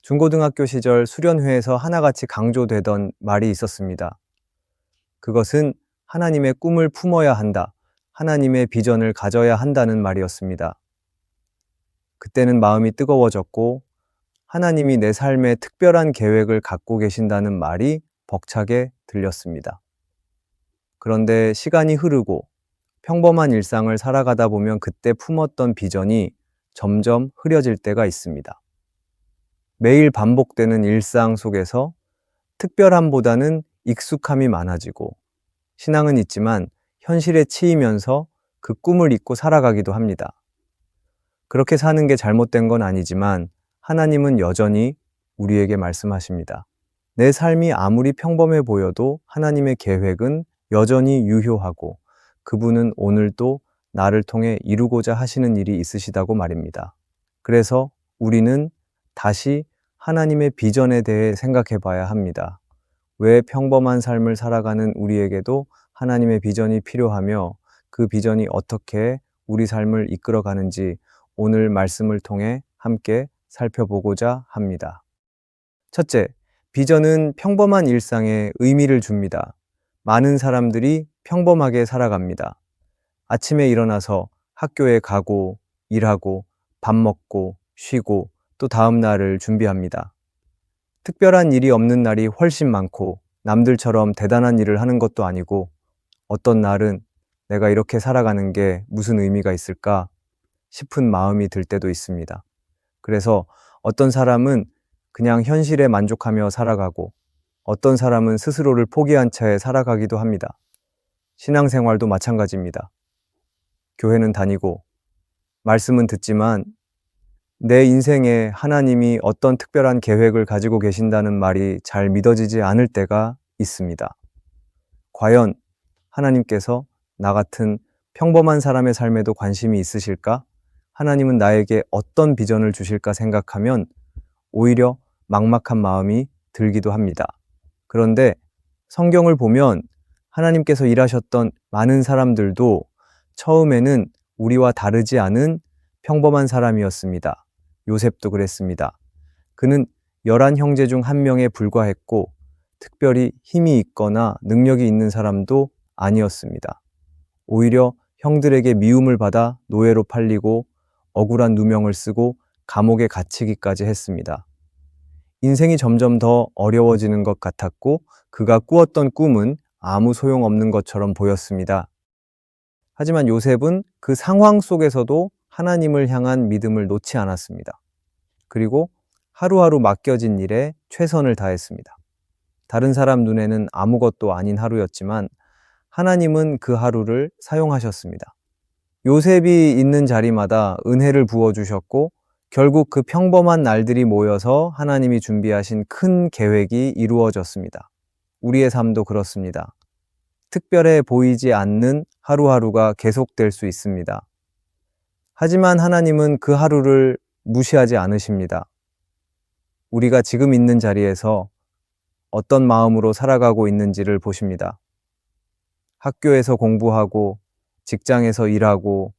중고등학교 시절 수련회에서 하나같이 강조되던 말이 있었습니다. 그것은 하나님의 꿈을 품어야 한다, 하나님의 비전을 가져야 한다는 말이었습니다. 그때는 마음이 뜨거워졌고 하나님이 내 삶에 특별한 계획을 갖고 계신다는 말이 벅차게 들렸습니다. 그런데 시간이 흐르고 평범한 일상을 살아가다 보면 그때 품었던 비전이 점점 흐려질 때가 있습니다. 매일 반복되는 일상 속에서 특별함보다는 익숙함이 많아지고 신앙은 있지만 현실에 치이면서 그 꿈을 잊고 살아가기도 합니다. 그렇게 사는 게 잘못된 건 아니지만 하나님은 여전히 우리에게 말씀하십니다. 내 삶이 아무리 평범해 보여도 하나님의 계획은 여전히 유효하고 그분은 오늘도 나를 통해 이루고자 하시는 일이 있으시다고 말입니다. 그래서 우리는 다시 하나님의 비전에 대해 생각해 봐야 합니다. 왜 평범한 삶을 살아가는 우리에게도 하나님의 비전이 필요하며 그 비전이 어떻게 우리 삶을 이끌어가는지 오늘 말씀을 통해 함께 살펴보고자 합니다. 첫째, 비전은 평범한 일상에 의미를 줍니다. 많은 사람들이 평범하게 살아갑니다. 아침에 일어나서 학교에 가고, 일하고, 밥 먹고, 쉬고, 또 다음 날을 준비합니다. 특별한 일이 없는 날이 훨씬 많고 남들처럼 대단한 일을 하는 것도 아니고 어떤 날은 내가 이렇게 살아가는 게 무슨 의미가 있을까 싶은 마음이 들 때도 있습니다. 그래서 어떤 사람은 그냥 현실에 만족하며 살아가고 어떤 사람은 스스로를 포기한 채 살아가기도 합니다. 신앙생활도 마찬가지입니다. 교회는 다니고 말씀은 듣지만 내 인생에 하나님이 어떤 특별한 계획을 가지고 계신다는 말이 잘 믿어지지 않을 때가 있습니다. 과연 하나님께서 나 같은 평범한 사람의 삶에도 관심이 있으실까? 하나님은 나에게 어떤 비전을 주실까 생각하면 오히려 막막한 마음이 들기도 합니다. 그런데 성경을 보면 하나님께서 일하셨던 많은 사람들도 처음에는 우리와 다르지 않은 평범한 사람이었습니다. 요셉도 그랬습니다. 그는 11형제 중 한 명에 불과했고 특별히 힘이 있거나 능력이 있는 사람도 아니었습니다. 오히려 형들에게 미움을 받아 노예로 팔리고 억울한 누명을 쓰고 감옥에 갇히기까지 했습니다. 인생이 점점 더 어려워지는 것 같았고 그가 꾸었던 꿈은 아무 소용없는 것처럼 보였습니다. 하지만 요셉은 그 상황 속에서도 하나님을 향한 믿음을 놓지 않았습니다. 그리고 하루하루 맡겨진 일에 최선을 다했습니다. 다른 사람 눈에는 아무것도 아닌 하루였지만 하나님은 그 하루를 사용하셨습니다. 요셉이 있는 자리마다 은혜를 부어주셨고 결국 그 평범한 날들이 모여서 하나님이 준비하신 큰 계획이 이루어졌습니다. 우리의 삶도 그렇습니다. 특별해 보이지 않는 하루하루가 계속될 수 있습니다. 하지만 하나님은 그 하루를 무시하지 않으십니다. 우리가 지금 있는 자리에서 어떤 마음으로 살아가고 있는지를 보십니다. 학교에서 공부하고, 직장에서 일하고,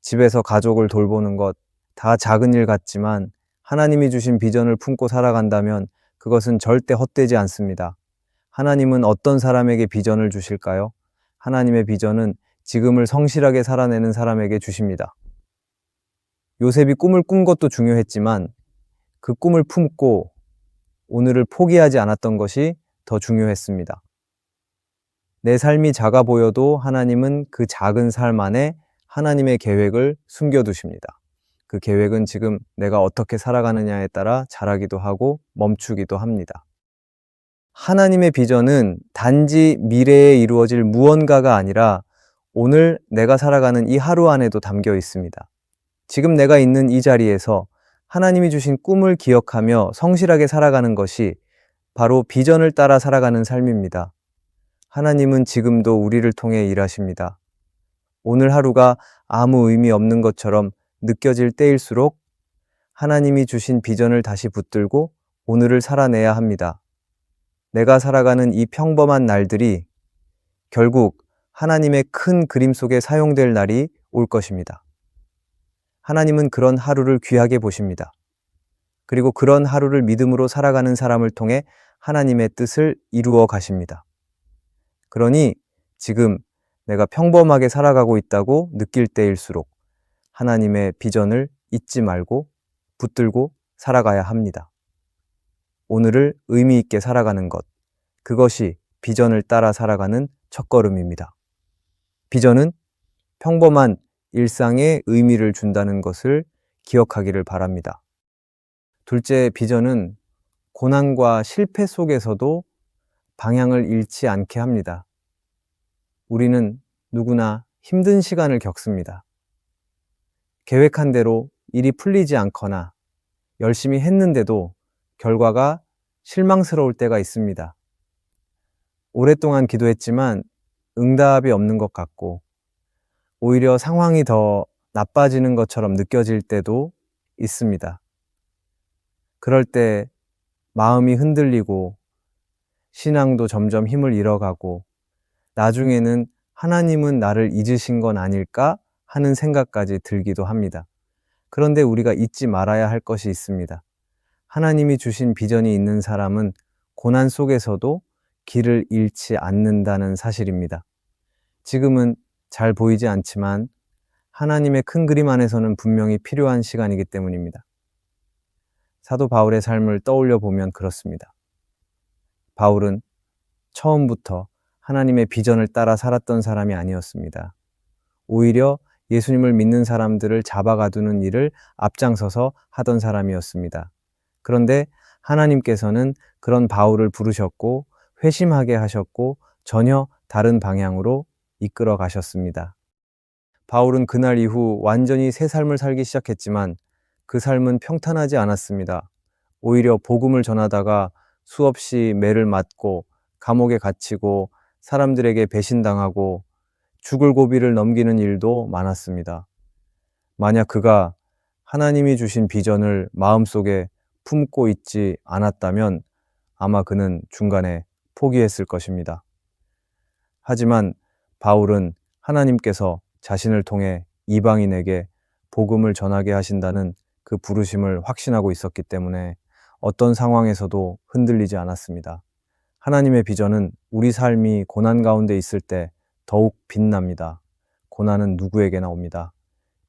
집에서 가족을 돌보는 것 다 작은 일 같지만 하나님이 주신 비전을 품고 살아간다면 그것은 절대 헛되지 않습니다. 하나님은 어떤 사람에게 비전을 주실까요? 하나님의 비전은 지금을 성실하게 살아내는 사람에게 주십니다. 요셉이 꿈을 꾼 것도 중요했지만 그 꿈을 품고 오늘을 포기하지 않았던 것이 더 중요했습니다. 내 삶이 작아 보여도 하나님은 그 작은 삶 안에 하나님의 계획을 숨겨두십니다. 그 계획은 지금 내가 어떻게 살아가느냐에 따라 자라기도 하고 멈추기도 합니다. 하나님의 비전은 단지 미래에 이루어질 무언가가 아니라 오늘 내가 살아가는 이 하루 안에도 담겨 있습니다. 지금 내가 있는 이 자리에서 하나님이 주신 꿈을 기억하며 성실하게 살아가는 것이 바로 비전을 따라 살아가는 삶입니다. 하나님은 지금도 우리를 통해 일하십니다. 오늘 하루가 아무 의미 없는 것처럼 느껴질 때일수록 하나님이 주신 비전을 다시 붙들고 오늘을 살아내야 합니다. 내가 살아가는 이 평범한 날들이 결국 하나님의 큰 그림 속에 사용될 날이 올 것입니다. 하나님은 그런 하루를 귀하게 보십니다. 그리고 그런 하루를 믿음으로 살아가는 사람을 통해 하나님의 뜻을 이루어 가십니다. 그러니 지금 내가 평범하게 살아가고 있다고 느낄 때일수록 하나님의 비전을 잊지 말고 붙들고 살아가야 합니다. 오늘을 의미 있게 살아가는 것, 그것이 비전을 따라 살아가는 첫걸음입니다. 비전은 평범한 일상에 의미를 준다는 것을 기억하기를 바랍니다. 둘째, 비전은 고난과 실패 속에서도 방향을 잃지 않게 합니다. 우리는 누구나 힘든 시간을 겪습니다. 계획한 대로 일이 풀리지 않거나 열심히 했는데도 결과가 실망스러울 때가 있습니다. 오랫동안 기도했지만 응답이 없는 것 같고 오히려 상황이 더 나빠지는 것처럼 느껴질 때도 있습니다. 그럴 때 마음이 흔들리고 신앙도 점점 힘을 잃어가고 나중에는 하나님은 나를 잊으신 건 아닐까 하는 생각까지 들기도 합니다. 그런데 우리가 잊지 말아야 할 것이 있습니다. 하나님이 주신 비전이 있는 사람은 고난 속에서도 길을 잃지 않는다는 사실입니다. 지금은 잘 보이지 않지만 하나님의 큰 그림 안에서는 분명히 필요한 시간이기 때문입니다. 사도 바울의 삶을 떠올려 보면 그렇습니다. 바울은 처음부터 하나님의 비전을 따라 살았던 사람이 아니었습니다. 오히려 예수님을 믿는 사람들을 잡아가두는 일을 앞장서서 하던 사람이었습니다. 그런데 하나님께서는 그런 바울을 부르셨고 회심하게 하셨고 전혀 다른 방향으로 이끌어 가셨습니다. 바울은 그날 이후 완전히 새 삶을 살기 시작했지만 그 삶은 평탄하지 않았습니다. 오히려 복음을 전하다가 수없이 매를 맞고 감옥에 갇히고 사람들에게 배신당하고 죽을 고비를 넘기는 일도 많았습니다. 만약 그가 하나님이 주신 비전을 마음속에 품고 있지 않았다면 아마 그는 중간에 포기했을 것입니다. 하지만 바울은 하나님께서 자신을 통해 이방인에게 복음을 전하게 하신다는 그 부르심을 확신하고 있었기 때문에 어떤 상황에서도 흔들리지 않았습니다. 하나님의 비전은 우리 삶이 고난 가운데 있을 때 더욱 빛납니다. 고난은 누구에게나 옵니다.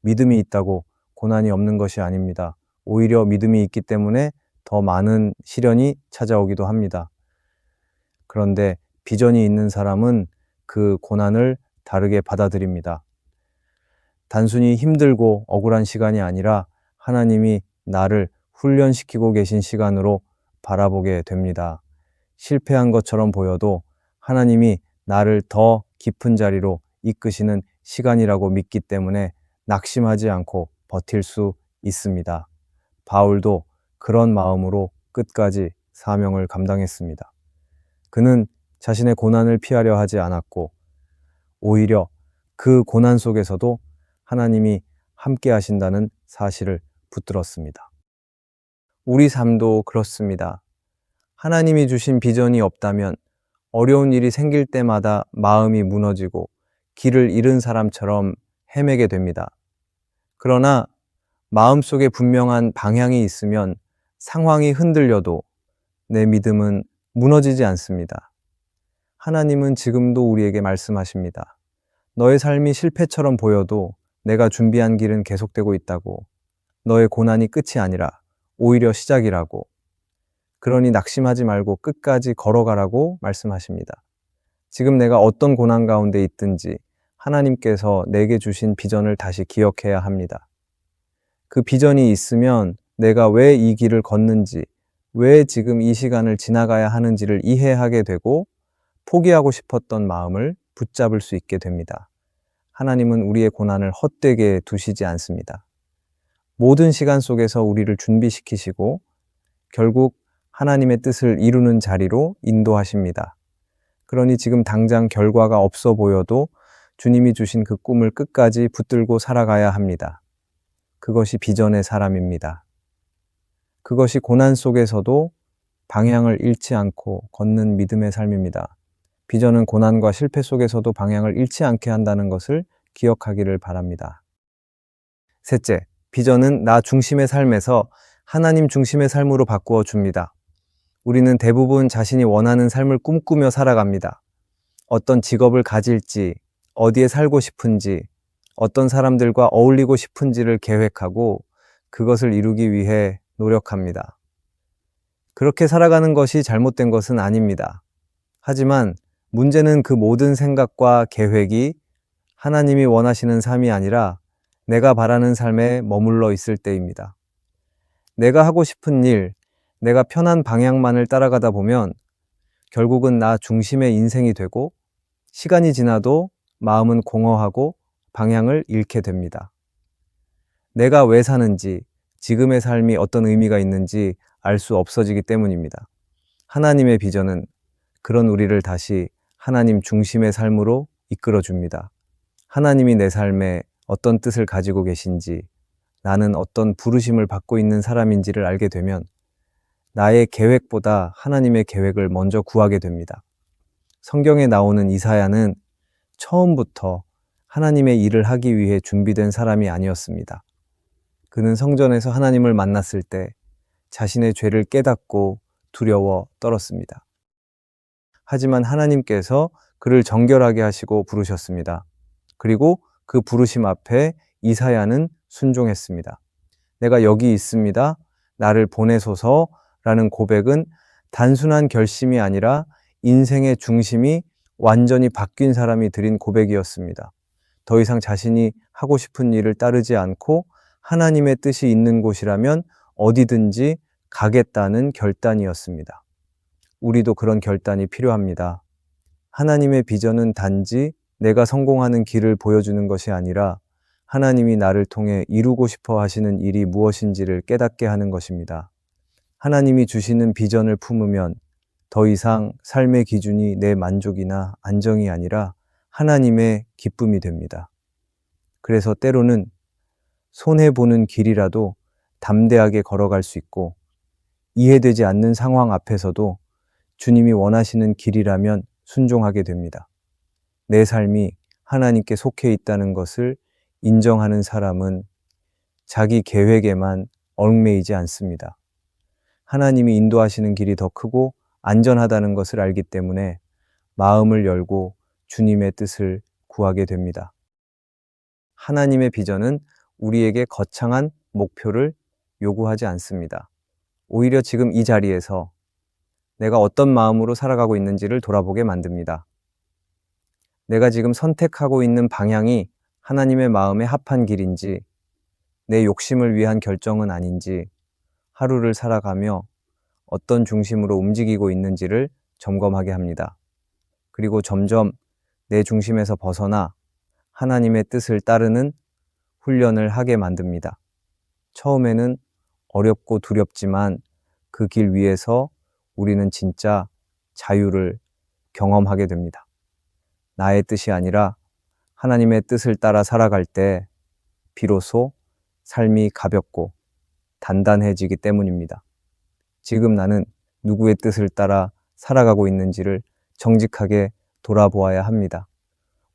믿음이 있다고 고난이 없는 것이 아닙니다. 오히려 믿음이 있기 때문에 더 많은 시련이 찾아오기도 합니다. 그런데 비전이 있는 사람은 그 고난을 다르게 받아들입니다. 단순히 힘들고 억울한 시간이 아니라 하나님이 나를 훈련시키고 계신 시간으로 바라보게 됩니다. 실패한 것처럼 보여도 하나님이 나를 더 깊은 자리로 이끄시는 시간이라고 믿기 때문에 낙심하지 않고 버틸 수 있습니다. 바울도 그런 마음으로 끝까지 사명을 감당했습니다. 그는 자신의 고난을 피하려 하지 않았고 오히려 그 고난 속에서도 하나님이 함께 하신다는 사실을 붙들었습니다. 우리 삶도 그렇습니다. 하나님이 주신 비전이 없다면 어려운 일이 생길 때마다 마음이 무너지고 길을 잃은 사람처럼 헤매게 됩니다. 그러나 마음속에 분명한 방향이 있으면 상황이 흔들려도 내 믿음은 무너지지 않습니다. 하나님은 지금도 우리에게 말씀하십니다. 너의 삶이 실패처럼 보여도 내가 준비한 길은 계속되고 있다고. 너의 고난이 끝이 아니라 오히려 시작이라고. 그러니 낙심하지 말고 끝까지 걸어가라고 말씀하십니다. 지금 내가 어떤 고난 가운데 있든지 하나님께서 내게 주신 비전을 다시 기억해야 합니다. 그 비전이 있으면 내가 왜 이 길을 걷는지, 왜 지금 이 시간을 지나가야 하는지를 이해하게 되고 포기하고 싶었던 마음을 붙잡을 수 있게 됩니다. 하나님은 우리의 고난을 헛되게 두시지 않습니다. 모든 시간 속에서 우리를 준비시키시고 결국 하나님의 뜻을 이루는 자리로 인도하십니다. 그러니 지금 당장 결과가 없어 보여도 주님이 주신 그 꿈을 끝까지 붙들고 살아가야 합니다. 그것이 비전의 사람입니다. 그것이 고난 속에서도 방향을 잃지 않고 걷는 믿음의 삶입니다. 비전은 고난과 실패 속에서도 방향을 잃지 않게 한다는 것을 기억하기를 바랍니다. 셋째, 비전은 나 중심의 삶에서 하나님 중심의 삶으로 바꾸어 줍니다. 우리는 대부분 자신이 원하는 삶을 꿈꾸며 살아갑니다. 어떤 직업을 가질지, 어디에 살고 싶은지, 어떤 사람들과 어울리고 싶은지를 계획하고 그것을 이루기 위해 노력합니다. 그렇게 살아가는 것이 잘못된 것은 아닙니다. 하지만 문제는 그 모든 생각과 계획이 하나님이 원하시는 삶이 아니라 내가 바라는 삶에 머물러 있을 때입니다. 내가 하고 싶은 일, 내가 편한 방향만을 따라가다 보면 결국은 나 중심의 인생이 되고 시간이 지나도 마음은 공허하고 방향을 잃게 됩니다. 내가 왜 사는지, 지금의 삶이 어떤 의미가 있는지 알 수 없어지기 때문입니다. 하나님의 비전은 그런 우리를 다시 하나님 중심의 삶으로 이끌어 줍니다. 하나님이 내 삶에 어떤 뜻을 가지고 계신지, 나는 어떤 부르심을 받고 있는 사람인지를 알게 되면 나의 계획보다 하나님의 계획을 먼저 구하게 됩니다. 성경에 나오는 이사야는 처음부터 하나님의 일을 하기 위해 준비된 사람이 아니었습니다. 그는 성전에서 하나님을 만났을 때 자신의 죄를 깨닫고 두려워 떨었습니다. 하지만 하나님께서 그를 정결하게 하시고 부르셨습니다. 그리고 그 부르심 앞에 이사야는 순종했습니다. 내가 여기 있습니다. 나를 보내소서라는 고백은 단순한 결심이 아니라 인생의 중심이 완전히 바뀐 사람이 드린 고백이었습니다. 더 이상 자신이 하고 싶은 일을 따르지 않고 하나님의 뜻이 있는 곳이라면 어디든지 가겠다는 결단이었습니다. 우리도 그런 결단이 필요합니다. 하나님의 비전은 단지 내가 성공하는 길을 보여주는 것이 아니라 하나님이 나를 통해 이루고 싶어 하시는 일이 무엇인지를 깨닫게 하는 것입니다. 하나님이 주시는 비전을 품으면 더 이상 삶의 기준이 내 만족이나 안정이 아니라 하나님의 기쁨이 됩니다. 그래서 때로는 손해보는 길이라도 담대하게 걸어갈 수 있고 이해되지 않는 상황 앞에서도 주님이 원하시는 길이라면 순종하게 됩니다. 내 삶이 하나님께 속해 있다는 것을 인정하는 사람은 자기 계획에만 얽매이지 않습니다. 하나님이 인도하시는 길이 더 크고 안전하다는 것을 알기 때문에 마음을 열고 주님의 뜻을 구하게 됩니다. 하나님의 비전은 우리에게 거창한 목표를 요구하지 않습니다. 오히려 지금 이 자리에서 내가 어떤 마음으로 살아가고 있는지를 돌아보게 만듭니다. 내가 지금 선택하고 있는 방향이 하나님의 마음에 합한 길인지, 내 욕심을 위한 결정은 아닌지, 하루를 살아가며 어떤 중심으로 움직이고 있는지를 점검하게 합니다. 그리고 점점 내 중심에서 벗어나 하나님의 뜻을 따르는 훈련을 하게 만듭니다. 처음에는 어렵고 두렵지만 그 길 위에서 우리는 진짜 자유를 경험하게 됩니다. 나의 뜻이 아니라 하나님의 뜻을 따라 살아갈 때 비로소 삶이 가볍고 단단해지기 때문입니다. 지금 나는 누구의 뜻을 따라 살아가고 있는지를 정직하게 돌아보아야 합니다.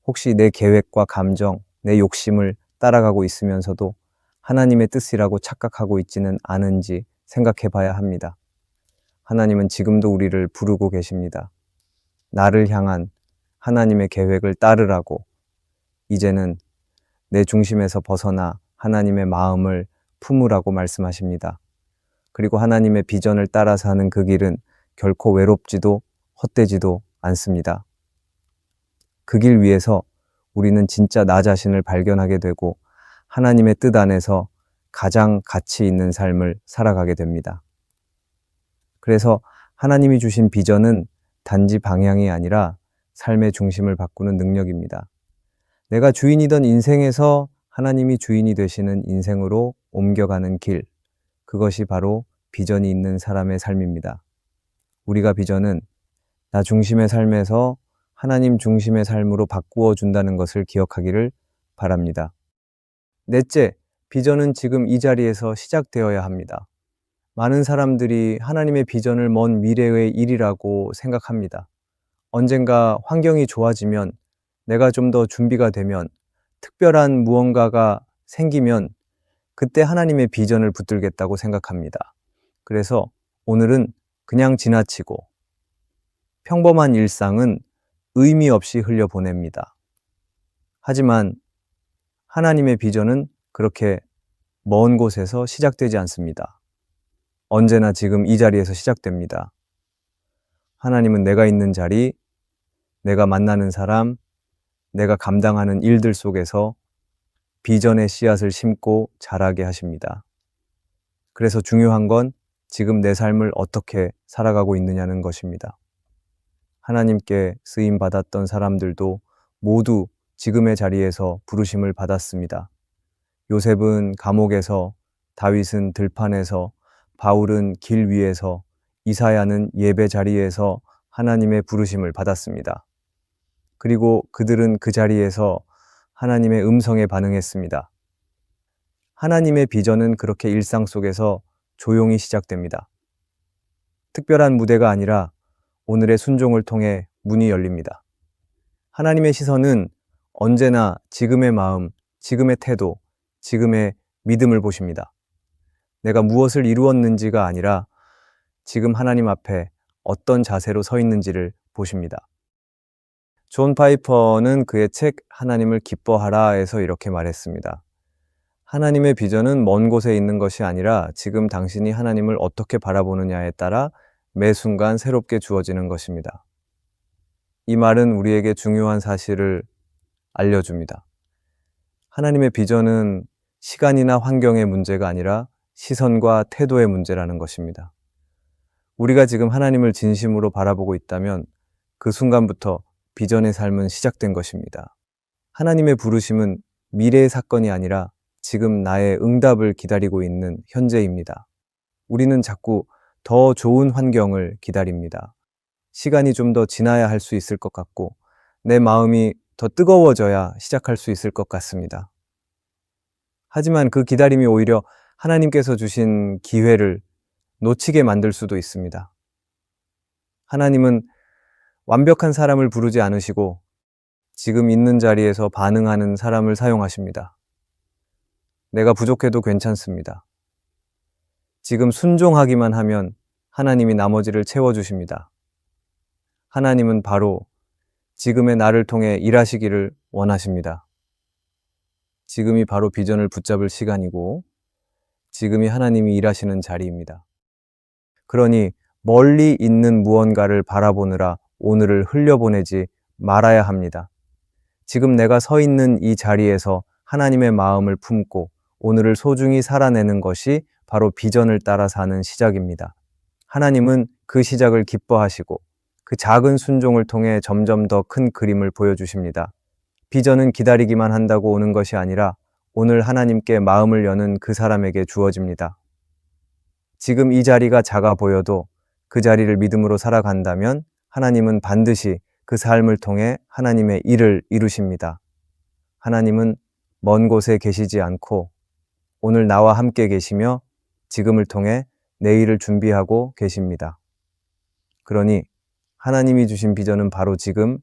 혹시 내 계획과 감정, 내 욕심을 따라가고 있으면서도 하나님의 뜻이라고 착각하고 있지는 않은지 생각해 봐야 합니다. 하나님은 지금도 우리를 부르고 계십니다. 나를 향한 하나님의 계획을 따르라고, 이제는 내 중심에서 벗어나 하나님의 마음을 품으라고 말씀하십니다. 그리고 하나님의 비전을 따라서 하는 그 길은 결코 외롭지도 헛되지도 않습니다. 그 길 위에서 우리는 진짜 나 자신을 발견하게 되고 하나님의 뜻 안에서 가장 가치 있는 삶을 살아가게 됩니다. 그래서 하나님이 주신 비전은 단지 방향이 아니라 삶의 중심을 바꾸는 능력입니다. 내가 주인이던 인생에서 하나님이 주인이 되시는 인생으로 옮겨가는 길, 그것이 바로 비전이 있는 사람의 삶입니다. 우리가 비전은 나 중심의 삶에서 하나님 중심의 삶으로 바꾸어 준다는 것을 기억하기를 바랍니다. 넷째, 비전은 지금 이 자리에서 시작되어야 합니다. 많은 사람들이 하나님의 비전을 먼 미래의 일이라고 생각합니다. 언젠가 환경이 좋아지면, 내가 좀 더 준비가 되면, 특별한 무언가가 생기면 그때 하나님의 비전을 붙들겠다고 생각합니다. 그래서 오늘은 그냥 지나치고 평범한 일상은 의미 없이 흘려보냅니다. 하지만 하나님의 비전은 그렇게 먼 곳에서 시작되지 않습니다. 언제나 지금 이 자리에서 시작됩니다. 하나님은 내가 있는 자리, 내가 만나는 사람, 내가 감당하는 일들 속에서 비전의 씨앗을 심고 자라게 하십니다. 그래서 중요한 건 지금 내 삶을 어떻게 살아가고 있느냐는 것입니다. 하나님께 쓰임 받았던 사람들도 모두 지금의 자리에서 부르심을 받았습니다. 요셉은 감옥에서, 다윗은 들판에서, 바울은 길 위에서, 이사야는 예배 자리에서 하나님의 부르심을 받았습니다. 그리고 그들은 그 자리에서 하나님의 음성에 반응했습니다. 하나님의 비전은 그렇게 일상 속에서 조용히 시작됩니다. 특별한 무대가 아니라 오늘의 순종을 통해 문이 열립니다. 하나님의 시선은 언제나 지금의 마음, 지금의 태도, 지금의 믿음을 보십니다. 내가 무엇을 이루었는지가 아니라 지금 하나님 앞에 어떤 자세로 서 있는지를 보십니다. 존 파이퍼는 그의 책 하나님을 기뻐하라에서 이렇게 말했습니다. 하나님의 비전은 먼 곳에 있는 것이 아니라 지금 당신이 하나님을 어떻게 바라보느냐에 따라 매 순간 새롭게 주어지는 것입니다. 이 말은 우리에게 중요한 사실을 알려줍니다. 하나님의 비전은 시간이나 환경의 문제가 아니라 시선과 태도의 문제라는 것입니다. 우리가 지금 하나님을 진심으로 바라보고 있다면 그 순간부터 비전의 삶은 시작된 것입니다. 하나님의 부르심은 미래의 사건이 아니라 지금 나의 응답을 기다리고 있는 현재입니다. 우리는 자꾸 더 좋은 환경을 기다립니다. 시간이 좀 더 지나야 할 수 있을 것 같고 내 마음이 더 뜨거워져야 시작할 수 있을 것 같습니다. 하지만 그 기다림이 오히려 하나님께서 주신 기회를 놓치게 만들 수도 있습니다. 하나님은 완벽한 사람을 부르지 않으시고 지금 있는 자리에서 반응하는 사람을 사용하십니다. 내가 부족해도 괜찮습니다. 지금 순종하기만 하면 하나님이 나머지를 채워주십니다. 하나님은 바로 지금의 나를 통해 일하시기를 원하십니다. 지금이 바로 비전을 붙잡을 시간이고 지금이 하나님이 일하시는 자리입니다. 그러니 멀리 있는 무언가를 바라보느라 오늘을 흘려보내지 말아야 합니다. 지금 내가 서 있는 이 자리에서 하나님의 마음을 품고 오늘을 소중히 살아내는 것이 바로 비전을 따라 사는 시작입니다. 하나님은 그 시작을 기뻐하시고 그 작은 순종을 통해 점점 더 큰 그림을 보여주십니다. 비전은 기다리기만 한다고 오는 것이 아니라 오늘 하나님께 마음을 여는 그 사람에게 주어집니다. 지금 이 자리가 작아 보여도 그 자리를 믿음으로 살아간다면 하나님은 반드시 그 삶을 통해 하나님의 일을 이루십니다. 하나님은 먼 곳에 계시지 않고 오늘 나와 함께 계시며 지금을 통해 내일을 준비하고 계십니다. 그러니 하나님이 주신 비전은 바로 지금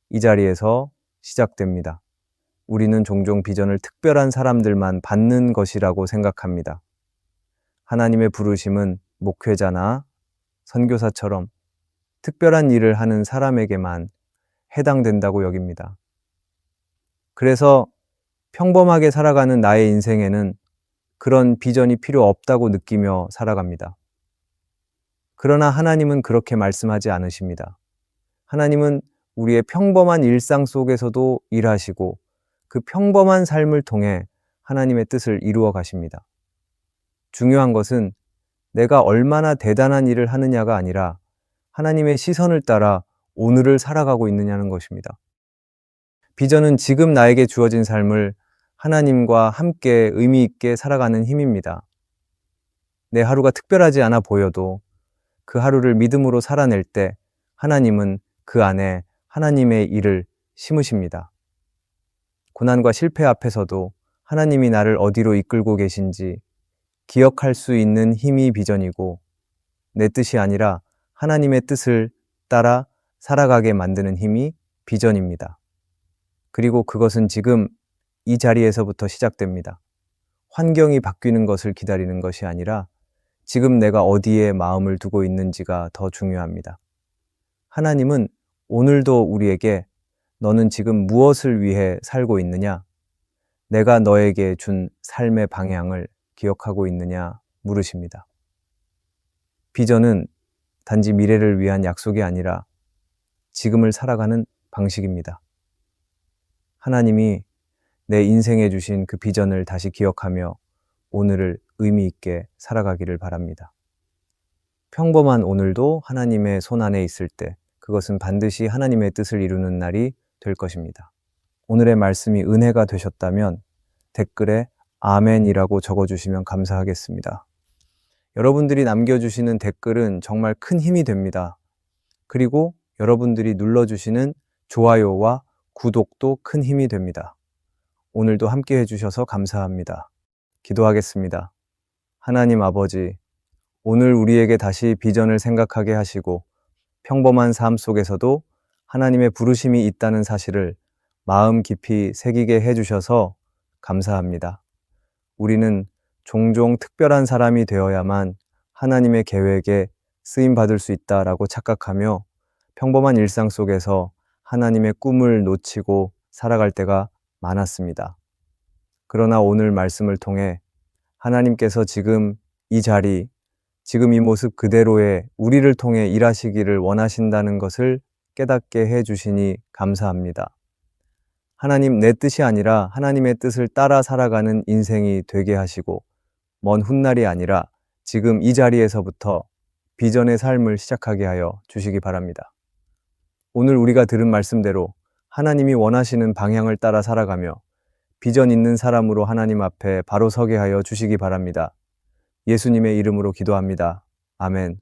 이 자리에서 시작됩니다. 우리는 종종 비전을 특별한 사람들만 받는 것이라고 생각합니다. 하나님의 부르심은 목회자나 선교사처럼 특별한 일을 하는 사람에게만 해당된다고 여깁니다. 그래서 평범하게 살아가는 나의 인생에는 그런 비전이 필요 없다고 느끼며 살아갑니다. 그러나 하나님은 그렇게 말씀하지 않으십니다. 하나님은 우리의 평범한 일상 속에서도 일하시고 그 평범한 삶을 통해 하나님의 뜻을 이루어 가십니다. 중요한 것은 내가 얼마나 대단한 일을 하느냐가 아니라 하나님의 시선을 따라 오늘을 살아가고 있느냐는 것입니다. 비전은 지금 나에게 주어진 삶을 하나님과 함께 의미 있게 살아가는 힘입니다. 내 하루가 특별하지 않아 보여도 그 하루를 믿음으로 살아낼 때 하나님은 그 안에 하나님의 일을 심으십니다. 고난과 실패 앞에서도 하나님이 나를 어디로 이끌고 계신지 기억할 수 있는 힘이 비전이고 내 뜻이 아니라 하나님의 뜻을 따라 살아가게 만드는 힘이 비전입니다. 그리고 그것은 지금 이 자리에서부터 시작됩니다. 환경이 바뀌는 것을 기다리는 것이 아니라 지금 내가 어디에 마음을 두고 있는지가 더 중요합니다. 하나님은 오늘도 우리에게 너는 지금 무엇을 위해 살고 있느냐? 내가 너에게 준 삶의 방향을 기억하고 있느냐? 물으십니다. 비전은 단지 미래를 위한 약속이 아니라 지금을 살아가는 방식입니다. 하나님이 내 인생에 주신 그 비전을 다시 기억하며 오늘을 의미 있게 살아가기를 바랍니다. 평범한 오늘도 하나님의 손 안에 있을 때 그것은 반드시 하나님의 뜻을 이루는 날이 될 것입니다. 오늘의 말씀이 은혜가 되셨다면 댓글에 아멘이라고 적어주시면 감사하겠습니다. 여러분들이 남겨주시는 댓글은 정말 큰 힘이 됩니다. 그리고 여러분들이 눌러주시는 좋아요와 구독도 큰 힘이 됩니다. 오늘도 함께 해주셔서 감사합니다. 기도하겠습니다. 하나님 아버지, 오늘 우리에게 다시 비전을 생각하게 하시고 평범한 삶 속에서도 하나님의 부르심이 있다는 사실을 마음 깊이 새기게 해주셔서 감사합니다. 우리는 종종 특별한 사람이 되어야만 하나님의 계획에 쓰임받을 수 있다라고 착각하며 평범한 일상 속에서 하나님의 꿈을 놓치고 살아갈 때가 많았습니다. 그러나 오늘 말씀을 통해 하나님께서 지금 이 자리, 지금 이 모습 그대로의 우리를 통해 일하시기를 원하신다는 것을 깨닫게 해주시니 감사합니다. 하나님, 내 뜻이 아니라 하나님의 뜻을 따라 살아가는 인생이 되게 하시고 먼 훗날이 아니라 지금 이 자리에서부터 비전의 삶을 시작하게 하여 주시기 바랍니다. 오늘 우리가 들은 말씀대로 하나님이 원하시는 방향을 따라 살아가며 비전 있는 사람으로 하나님 앞에 바로 서게 하여 주시기 바랍니다. 예수님의 이름으로 기도합니다. 아멘.